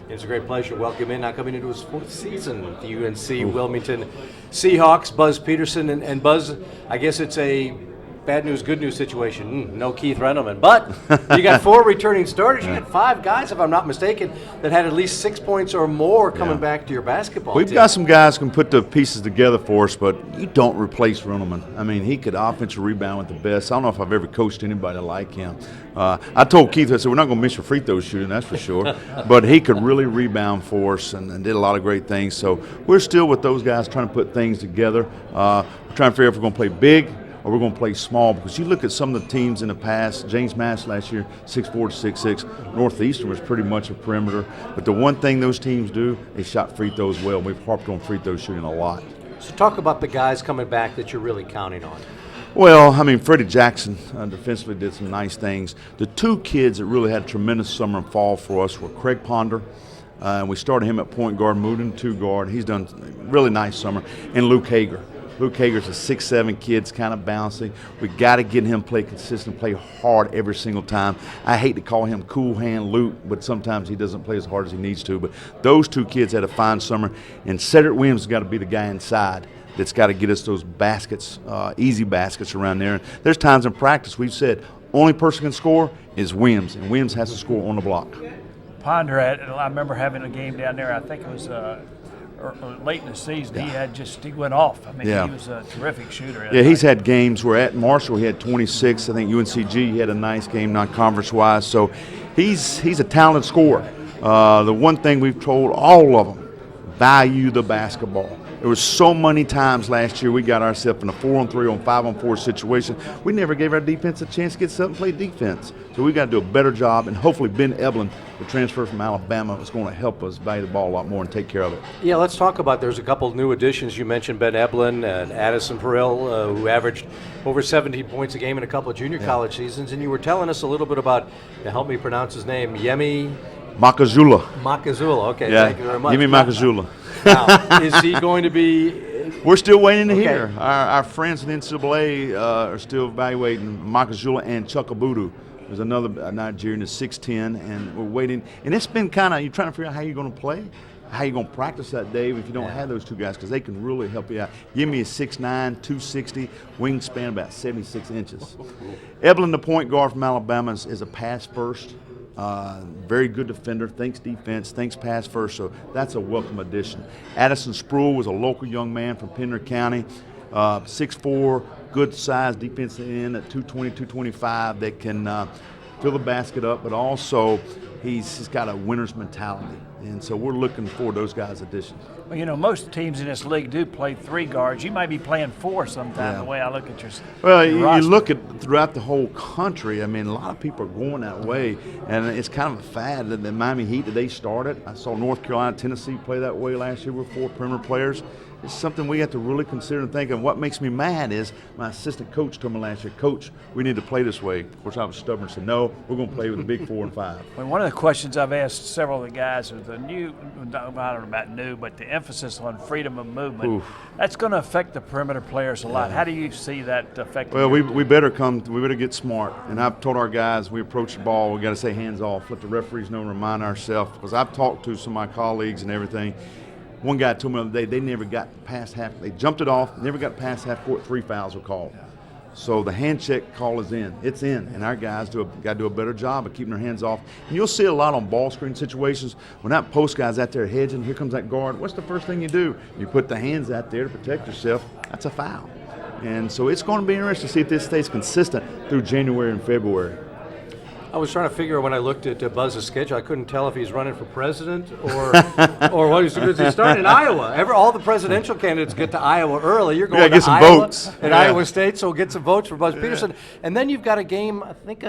It's a great pleasure to welcome him in, now coming into his fourth season with the UNC Wilmington Seahawks, Buzz Peterson. And Buzz, I guess it's a bad news, good news situation. No Keith Rendelman, but you got 4 returning starters. You got 5 guys, if I'm not mistaken, that had at least 6 points or more coming back to your basketball We've team. got some guys who can put the pieces together for us, but you don't replace Rendelman. I mean, he could offensive rebound with the best. I don't know if I've ever coached anybody like him. I told Keith, I said, we're not going to miss your free throw shooting, that's for sure. But he could really rebound for us and did a lot of great things. So we're still with those guys trying to put things together. We're trying to figure out if we're going to play big or we're going to play small, because you look at some of the teams in the past. James Mass last year, 6'4" to 6'6". Northeastern was pretty much a perimeter. But the one thing those teams do, they shot free throws well. We've harped on free throw shooting a lot. So talk about the guys coming back that you're really counting on. Well, I mean, Freddie Jackson defensively did some nice things. The 2 kids that really had a tremendous summer and fall for us were Craig Ponder. We started him at point guard, moved him to 2 guard. He's done a really nice summer. And Luke Hager. Luke Hager's a 6'7" kid, it's kind of bouncy. We got to get him play consistent, play hard every single time. I hate to call him cool hand Luke, but sometimes he doesn't play as hard as he needs to. But those 2 kids had a fine summer. And Cedric Williams has got to be the guy inside that's got to get us those baskets, easy baskets around there. There's times in practice we've said only person can score is Williams, and Williams has to score on the block. Ponder I remember having a game down there. I think it was late in the season. Yeah. He went off. I mean, Yeah. he was a terrific shooter. Yeah, he's had games where at Marshall he had 26. I think UNCG he had a nice game, non-conference wise. So he's a talented scorer. The one thing we've told all of them, value the basketball. There was so many times last year we got ourselves in a 4-on-3 on 5-on-4 situation. We never gave our defense a chance to get something and play defense. So we got to do a better job, and hopefully Ben Eblin, the transfer from Alabama, is going to help us value the ball a lot more and take care of it. Yeah, let's talk about, there's a couple new additions. You mentioned Ben Eblin and Addison Perrell, who averaged over 17 points a game in a couple of junior college seasons. And you were telling us a little bit about, help me pronounce his name, Yemi Makazula. Makazula, okay, Yeah, thank you very much. give me Makazula. Now, is he going to be? We're still waiting to Okay. hear. Our friends in the NCAA are still evaluating Makazula and Chukabudu. There's another Nigerian that's 6'10", and we're waiting. And it's been kind of, you're trying to figure out how you're going to play, how you're going to practice that, Dave, if you don't have those 2 guys, because they can really help you out. Yemi is 6'9", 260, wingspan about 76 inches. Eblin, the point guard from Alabama, is a pass first. Very good defender, thinks defense, thinks pass first, so that's a welcome addition. Addison Spruill was a local young man from Pender County, 6'4", good size defensive end at 220, 225 that can fill the basket up, but also he's got a winner's mentality. And so we're looking for those guys' additions. Well, most teams in this league do play 3 guards. You might be playing 4 sometime, the way I look at your Well, your you roster. look at throughout the whole country, I mean, a lot of people are going that way, and it's kind of a fad. The Miami Heat, they started. I saw North Carolina, Tennessee play that way last year with 4 perimeter players. It's something we have to really consider and think of. What makes me mad is my assistant coach told me last year, Coach, we need to play this way. Of course, I was stubborn and said, no, we're going to play with the big 4 and 5. Well, one of the questions I've asked several of the guys is the new, I don't know about new, but the emphasis on freedom of movement. Oof. That's going to affect the perimeter players a lot. How do you see that affecting? Well, we better get smart. And I've told our guys, we approach the ball, we got to say hands off, let the referees know, remind ourselves, because I've talked to some of my colleagues and everything. One guy told me the other day they never got past half. They jumped it off, never got past half court. 3 fouls were called. So the hand check call is in. It's in, and our guys got to do a better job of keeping their hands off. And you'll see a lot on ball screen situations when that post guy's out there hedging. Here comes that guard. What's the first thing you do? You put the hands out there to protect yourself. That's a foul. And so it's going to be interesting to see if this stays consistent through January and February. I was trying to figure when I looked at Buzz's schedule, I couldn't tell if he's running for president or what he's doing. He's starting in Iowa. All the presidential candidates get to Iowa early. You're going to get some Iowa votes. at Iowa State, so we'll get some votes for Buzz Peterson. And then you've got a game, I think,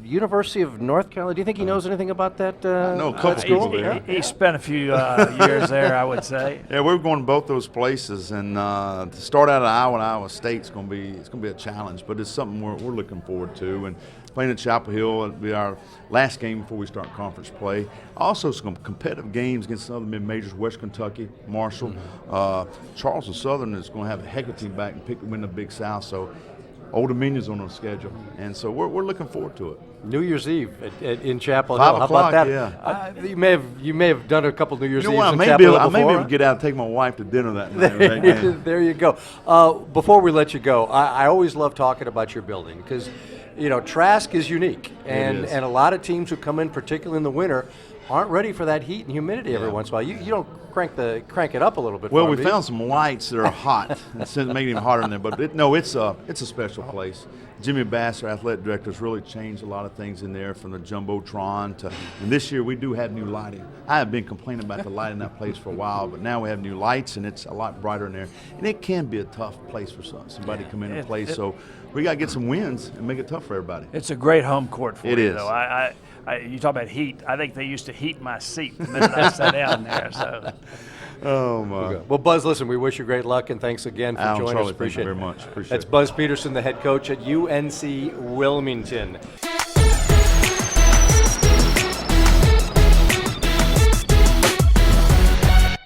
University of North Carolina. Do you think he knows anything about that? No, a couple that school? people there. He spent a few years there, I would say. Yeah, we're going to both those places, and to start out of Iowa and Iowa State is going to be a challenge, but it's something we're looking forward to. And playing at Chapel Hill. It'll be our last game before we start conference play. Also, some competitive games against other mid-majors, West Kentucky, Marshall. Charleston Southern is going to have a heck of a team back and pick to win the Big South. So Old Dominion's on the schedule, and so we're looking forward to it. New Year's Eve in Chapel Hill. 5 How o'clock, about that? yeah. You may have done a couple New Year's You know Eves what? in I Chapel Hill may be before. able to get out and take my wife to dinner that night. with that game. There you go. Before we let you go, I always love talking about your building because, Trask is unique, and is. a lot of teams who come in, particularly in the winter, aren't ready for that heat and humidity every once in a while. You don't crank it up a little bit. Well, for we them, do you? found some lights that are hot, and making it even hotter in there. But it's a special place. Jimmy Bass, our athletic director, has really changed a lot of things in there, from the jumbotron to. And this year we do have new lighting. I have been complaining about the light in that place for a while, but now we have new lights, and it's a lot brighter in there. And it can be a tough place for somebody to come in and play. So we got to get some wins and make it tough for everybody. It's a great home court for It you, is. though. You talk about heat. I think they used to heat my seat the minute I sat down there. So. Oh my! Well, Buzz, listen, we wish you great luck, and thanks again for Al, joining Charlie, us. Appreciate thank you it. very much. Appreciate That's it. Buzz Peterson, the head coach at UNC Wilmington.